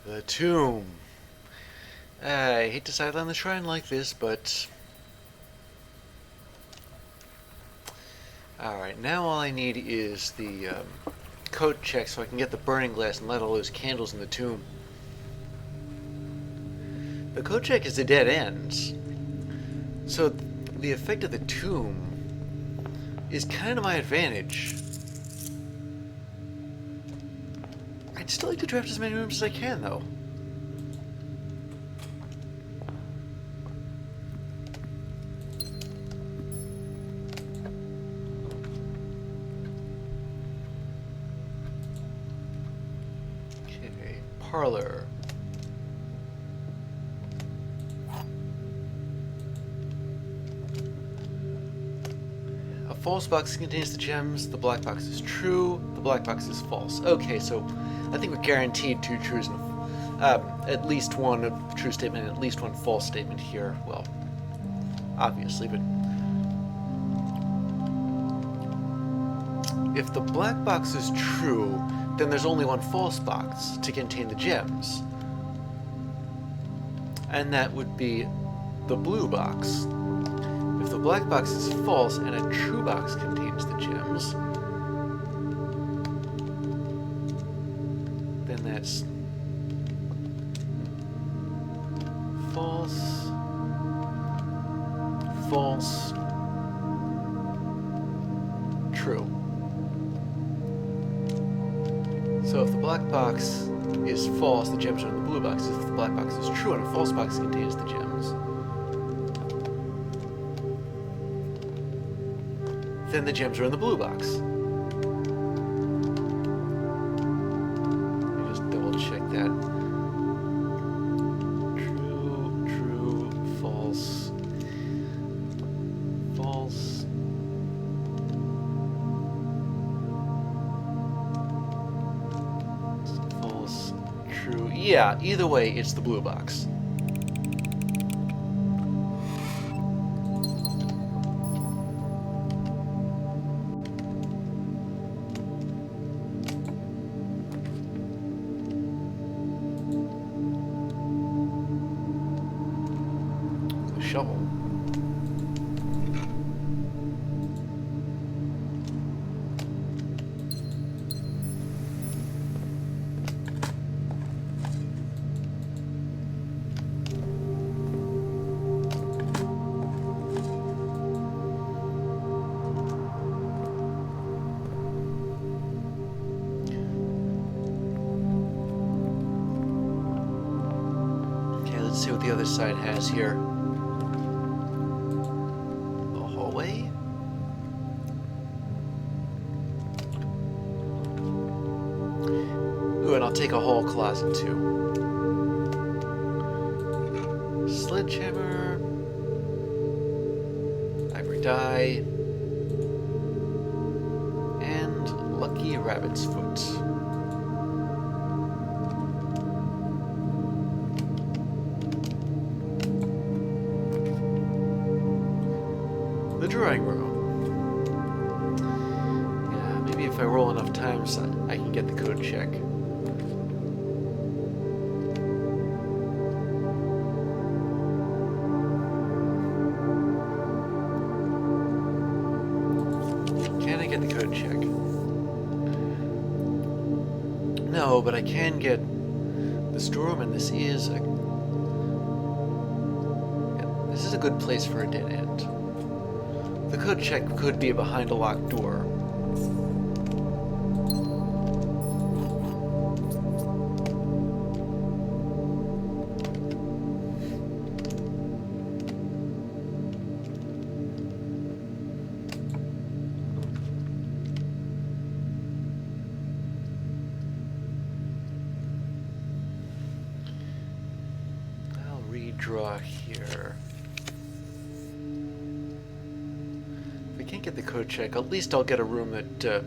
The tomb. I hate to sideline the shrine like this, but... Alright, now all I need is the code check so I can get the burning glass and light all those candles in the tomb. The code check is a dead end, so the effect of the tomb is kind of my advantage. I'd still like to draft as many rooms as I can, though. Okay, parlor. A false box contains the gems, the black box is true, the black box is false. Okay, so I think we're guaranteed 2 trues and at least one true statement and at least one false statement here. Well, obviously, but if the black box is true, then there's only one false box to contain the gems. And that would be the blue box. If the black box is false and a true box contains the gems, then that's false, false, true. So if the black box is false, the gems are in the blue box. If the black box is true and a false box contains the gems, then the gems are in the blue box. Let me just double check that. True, true, false, false. False, true. Yeah, either way, it's the blue box. Shovel. Okay, let's see what the other side has here. Ooh, and I'll take a hall closet too. Sledgehammer, ivory dye, and lucky rabbit's foot. The drawing room. Yeah, maybe if I roll enough times, I can get the code check. Can I get the code check? No, but I can get the storeroom, and this is a good place for a dead end. The code check could be behind a locked door. I'll redraw here. If I can't get the code check, at least I'll get a room that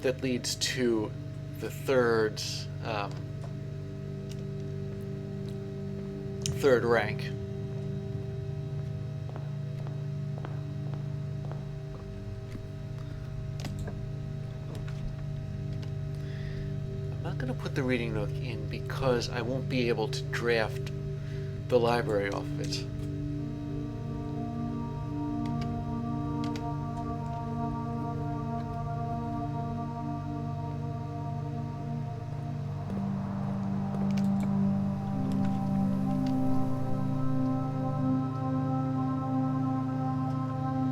that leads to the third rank. I'm not going to put the reading nook in because I won't be able to draft the library off of it.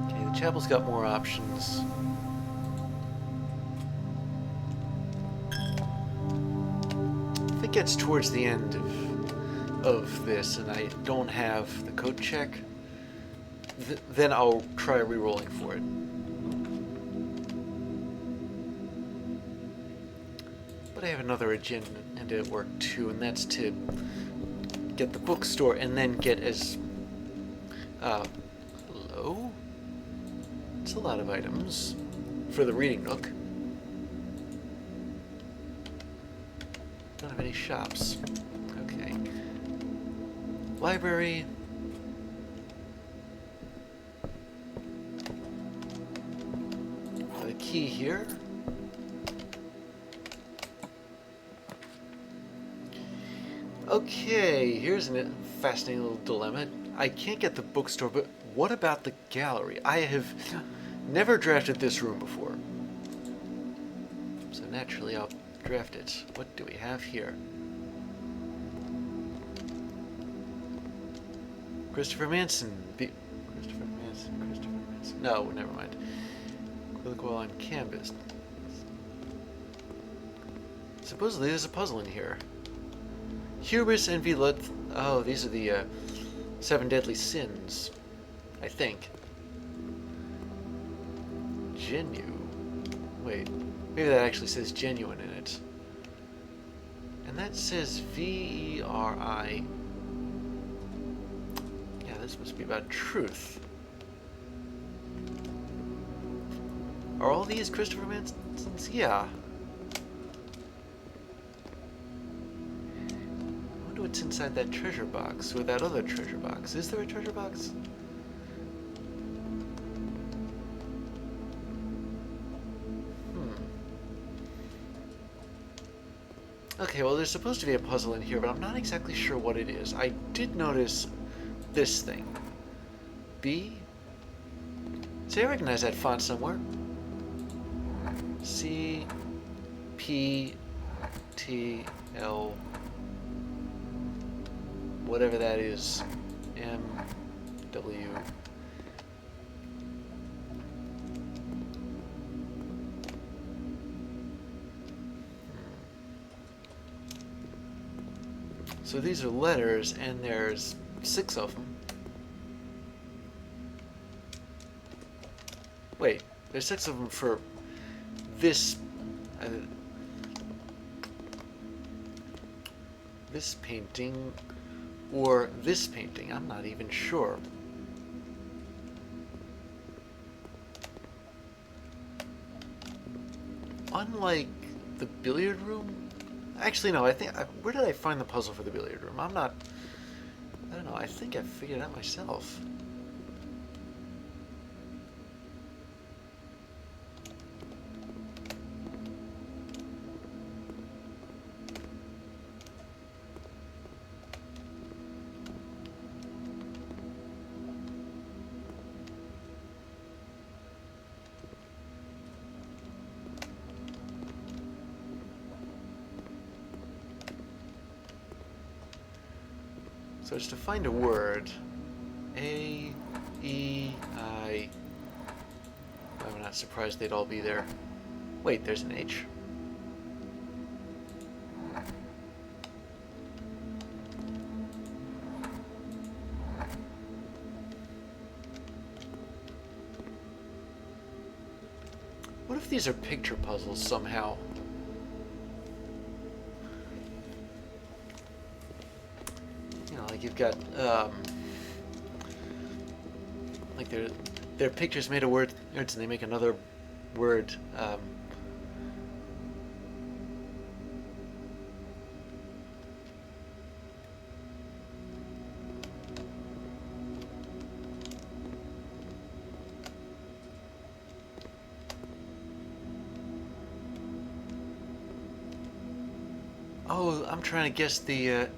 Okay, the chapel's got more options. If it gets towards the end of this and I don't have the code check, then I'll try re-rolling for it. But I have another agenda at work too, and that's to get the bookstore and then get as hello? It's a lot of items for the reading nook. Don't have any shops. Okay. Library. The key here. Okay, here's a fascinating little dilemma. I can't get the bookstore, but what about the gallery? I have never drafted this room before. So naturally I'll draft it. What do we have here? Christopher Manson. Christopher Manson. No, never mind. Click while on canvas. Supposedly there's a puzzle in here. Hubris, envy, lust. Oh, these are the 7 deadly sins, I think. Wait, maybe that actually says genuine in it. And that says V-E-R-I. Yeah, this must be about truth. Are all these Christopher Mansons? Yeah. What's inside that treasure box, or that other treasure box? Is there a treasure box? Okay, well there's supposed to be a puzzle in here, but I'm not exactly sure what it is. I did notice this thing. B? See, I recognize that font somewhere. C, P, T, L, whatever that is, M, W. So these are letters, and there's 6 of them. Wait, there's 6 of them for this, this painting, or this painting. I'm not even sure. Unlike the billiard room, actually no, I think, where did I find the puzzle for the billiard room? I don't know, I think I figured it out myself. So it's to find a word. A, E, I. I'm not surprised they'd all be there. Wait, there's an H. What if these are picture puzzles somehow? Like you've got, like they're pictures made of words, and they make another word Oh, I'm trying to guess the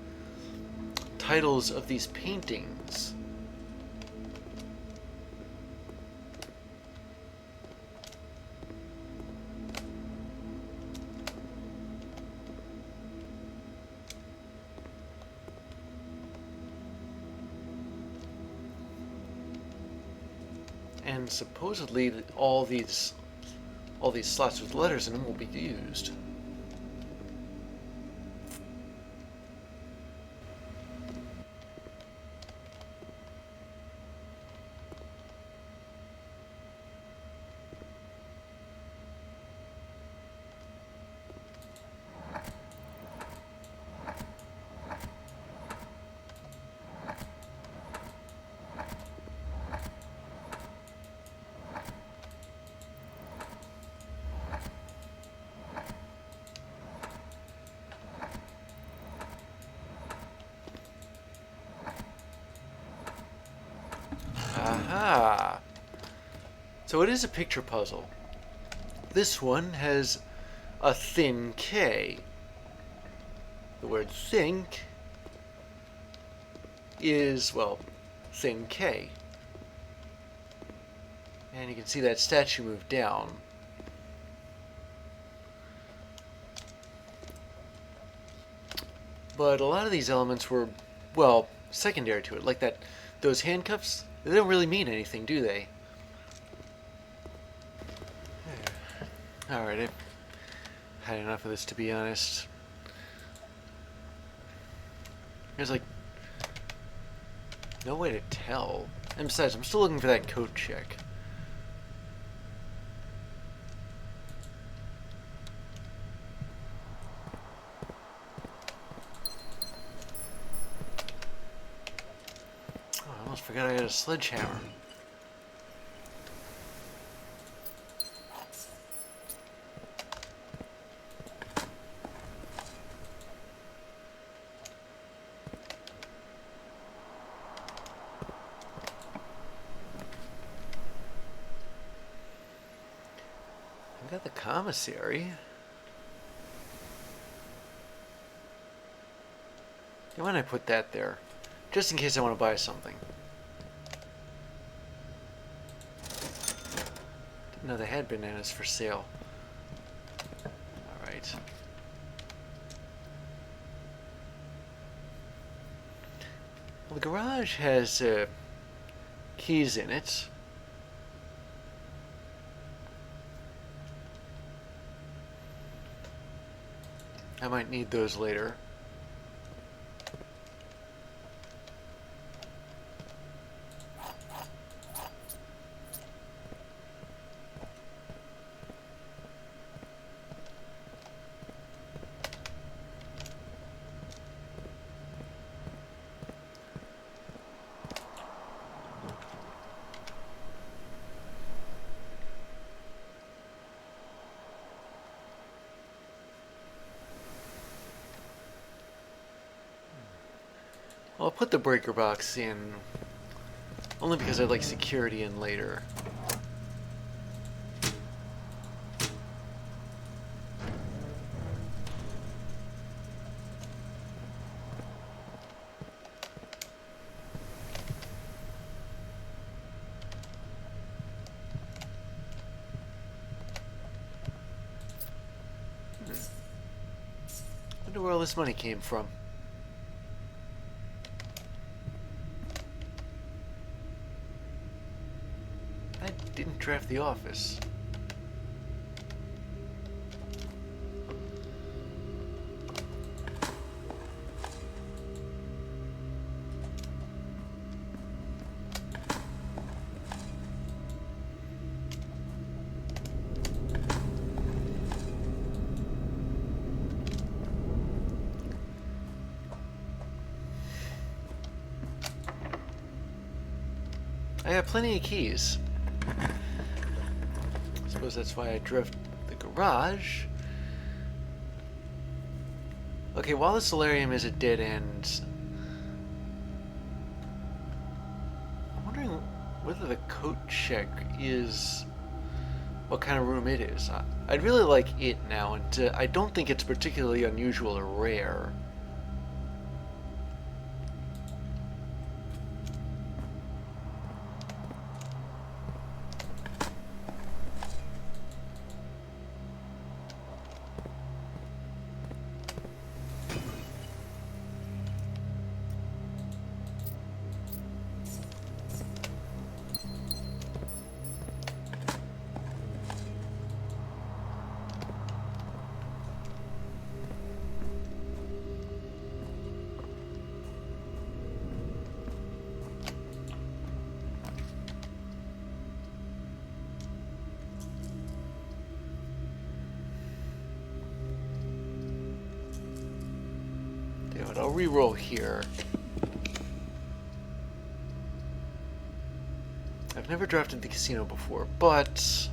titles of these paintings. And supposedly all these slots with letters in them will be used. Aha! So it is a picture puzzle. This one has a thin K. The word think is, well, thin K. And you can see that statue move down. But a lot of these elements were, well, secondary to it. Like those handcuffs, they don't really mean anything, do they? Alright, I've had enough of this, to be honest. There's like no way to tell. And besides, I'm still looking for that code check. Oh, I almost forgot I had a sledgehammer. Got the commissary. Why don't I put that there? Just in case I want to buy something. Didn't know they had bananas for sale. Alright. Well, the garage has keys in it. I might need those later. Well, I'll put the breaker box in only because I'd like security in later. Wonder where all this money came from. I didn't draft the office. I have plenty of keys. I suppose that's why I drove the garage. Okay, while the solarium is a dead end, I'm wondering whether the coat check is what kind of room it is. I'd really like it now, and I don't think it's particularly unusual or rare. But I'll re-roll here. I've never drafted the casino before, but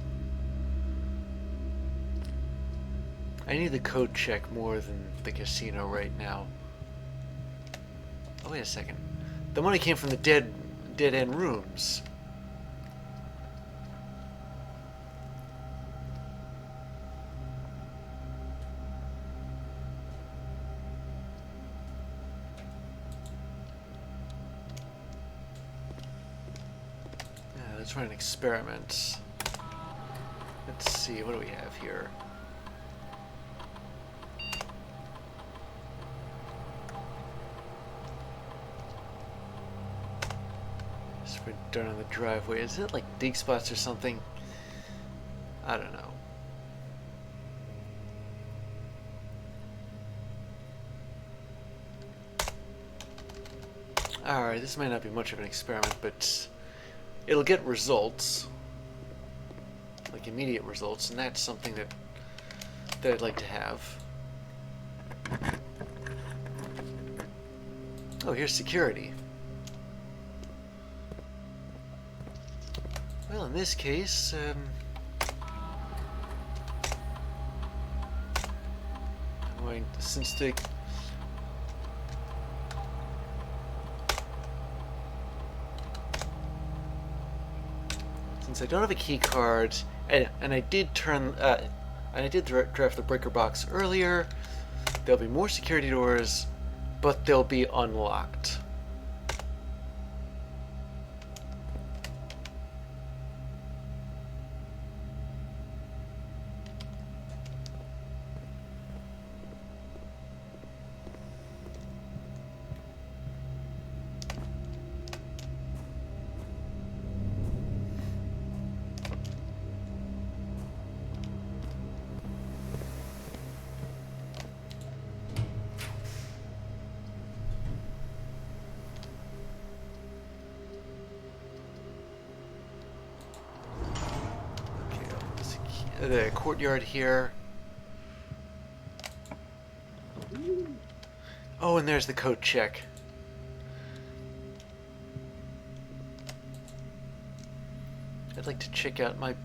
I need the code check more than the casino right now. Oh, wait a second. The money came from the dead-end rooms. Let's run an experiment. Let's see, what do we have here? Sprint down on the driveway. Is it like dig spots or something? I don't know. Alright, this might not be much of an experiment, but it'll get results, like immediate results, and that's something that I'd like to have. Oh, here's security. Well, in this case, since I don't have a key card, and I did draft the breaker box earlier, there'll be more security doors, but they'll be unlocked. The courtyard here. Oh, and there's the code check. I'd like to check out my...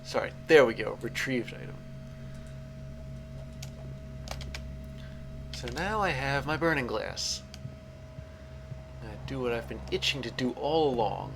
Sorry, there we go. Retrieved item. So now I have my burning glass. I do what I've been itching to do all along.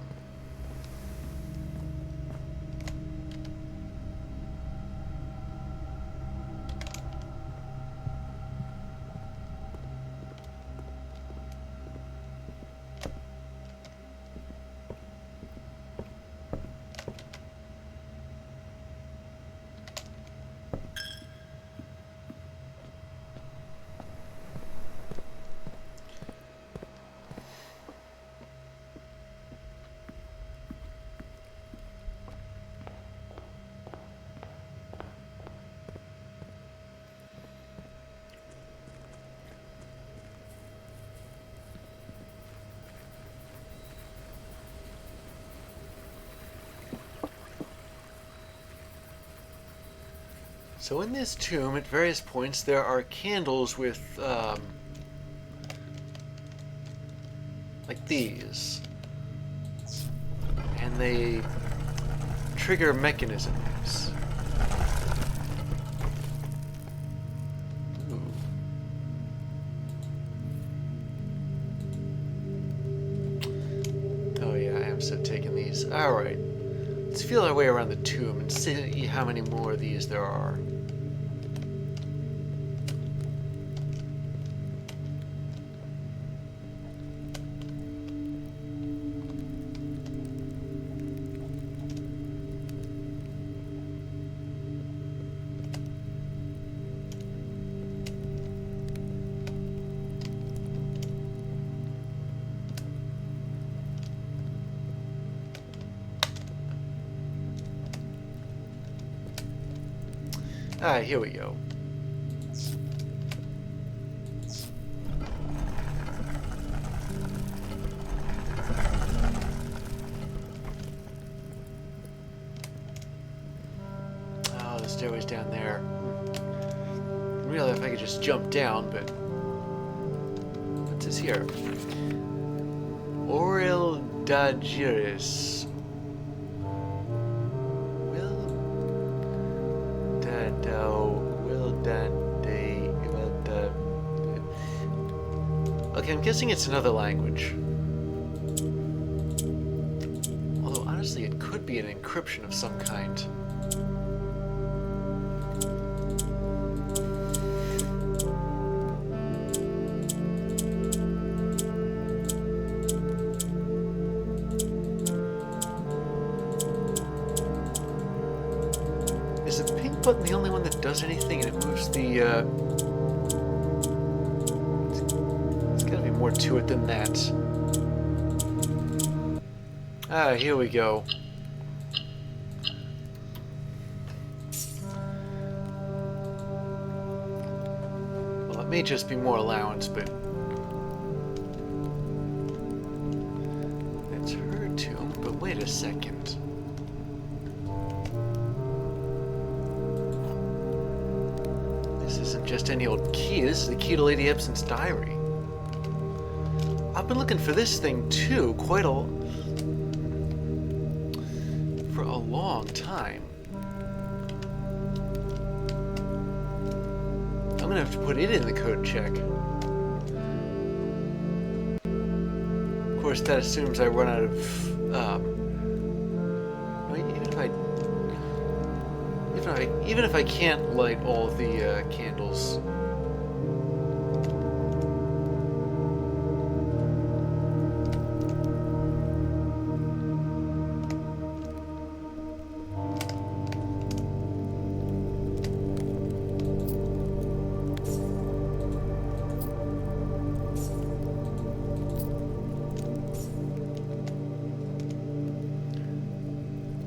So in this tomb, at various points, there are candles with, like these. And they trigger mechanisms. Ooh. Oh yeah, I am so taking these. Alright. Let's feel our way around the tomb and see how many more of these there are. Alright, here we go. Oh, the stairway's down there. Really, if I could just jump down, but... What's this here? Aurel Dagiris. Okay, I'm guessing it's another language. Although, honestly, it could be an encryption of some kind. Is the pink button the only one that does anything and it moves the, more to it than that. Ah, here we go. Well, it may just be more allowance, but... That's her tomb, but wait a second. This isn't just any old key, this is the key to Lady Epson's diary. I've been looking for this thing too, for a long time. I'm gonna have to put it in the code check. Of course, that assumes I run out of, even if I can't light all the candles.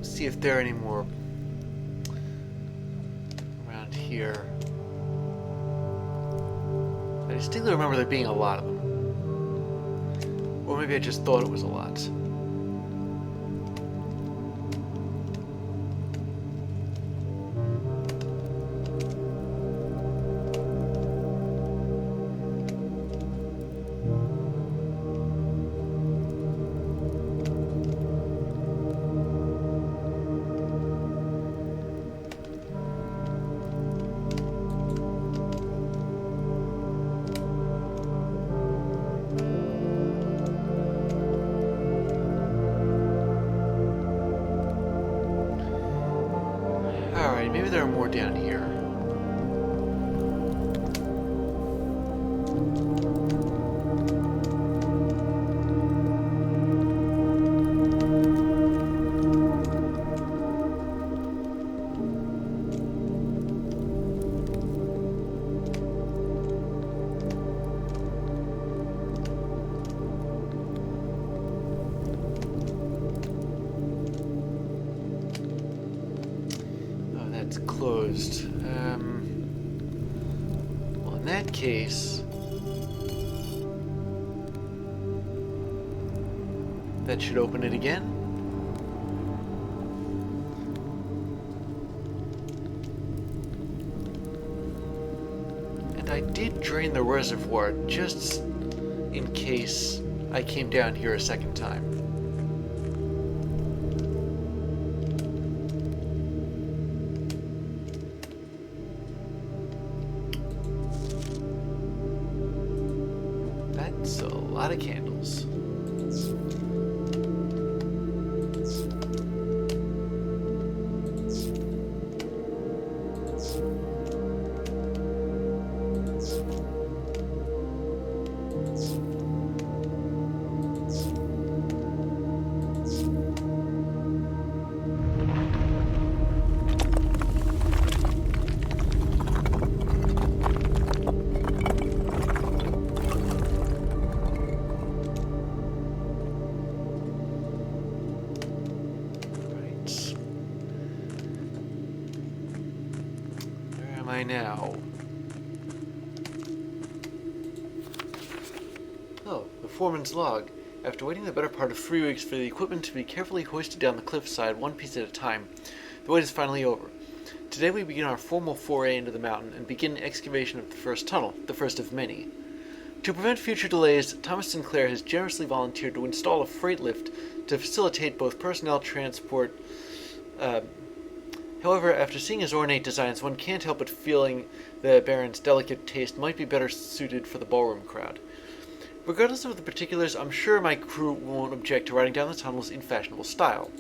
See if there are any more around here. I distinctly remember there being a lot of them. Or maybe I just thought it was a lot. Alright, maybe there are more down here. Closed. Well, in that case, that should open it again. And I did drain the reservoir just in case I came down here a second time. That's a lot of candles. am I now? Oh, the foreman's log. After waiting the better part of 3 weeks for the equipment to be carefully hoisted down the cliffside one piece at a time, the wait is finally over. Today we begin our formal foray into the mountain and begin excavation of the first tunnel, the first of many. To prevent future delays, Thomas Sinclair has generously volunteered to install a freight lift to facilitate both personnel transport. However, after seeing his ornate designs, one can't help but feeling the Baron's delicate taste might be better suited for the ballroom crowd. Regardless of the particulars, I'm sure my crew won't object to riding down the tunnels in fashionable style.